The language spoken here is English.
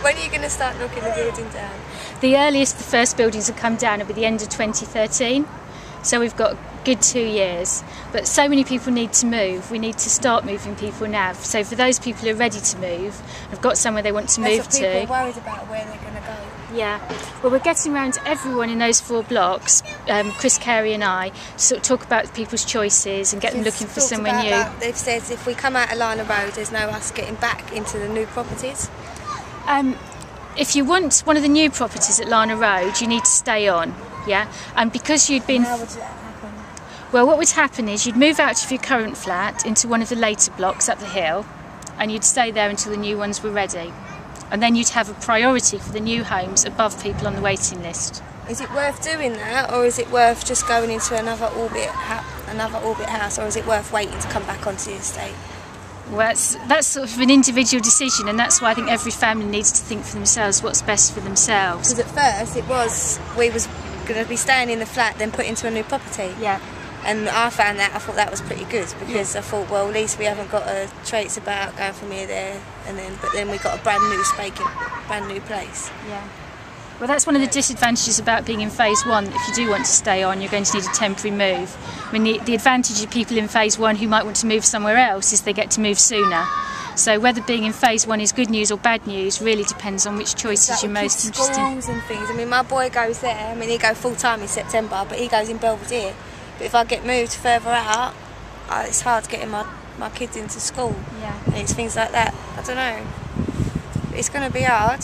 When are you going to start knocking the building down? The earliest the first buildings will come down will be the end of 2013. So we've got a good 2 years. But so many people need to move. We need to start moving people now. So for those people who are ready to move, have got somewhere they want to move to. People are worried about where they're going to go. Yeah. Well, we're getting around to everyone in those 4 blocks, Chris Carey and I, to sort of talk about people's choices and get them looking for somewhere new. That. They've said if we come out of Larner Road, there's no us getting back into the new properties. If you want one of the new properties at Larner Road, you need to stay on, yeah? And because you'd been... How would that happen? Well, what would happen is you'd move out of your current flat into one of the later blocks up the hill, and you'd stay there until the new ones were ready. And then you'd have a priority for the new homes above people on the waiting list. Is it worth doing that, or is it worth just going into another orbit house, or is it worth waiting to come back onto the estate? Well, that's sort of an individual decision, and that's why I think every family needs to think for themselves what's best for themselves. Because at first we was going to be staying in the flat, then put into a new property. Yeah. And I found that, I thought that was pretty good, because I thought, well, at least we haven't got traits about going from here there, but then we got a brand new place. Yeah. Well, that's one of the disadvantages about being in phase 1. If you do want to stay on, you're going to need a temporary move. I mean, the advantage of people in phase 1 who might want to move somewhere else is they get to move sooner. So whether being in phase 1 is good news or bad news really depends on which choices you're most interested in. Schools and things. I mean, my boy goes there. I mean, he goes full time in September, but he goes in Belvedere. But if I get moved further out, it's hard getting my kids into school. Yeah. And it's things like that. I don't know. It's going to be hard.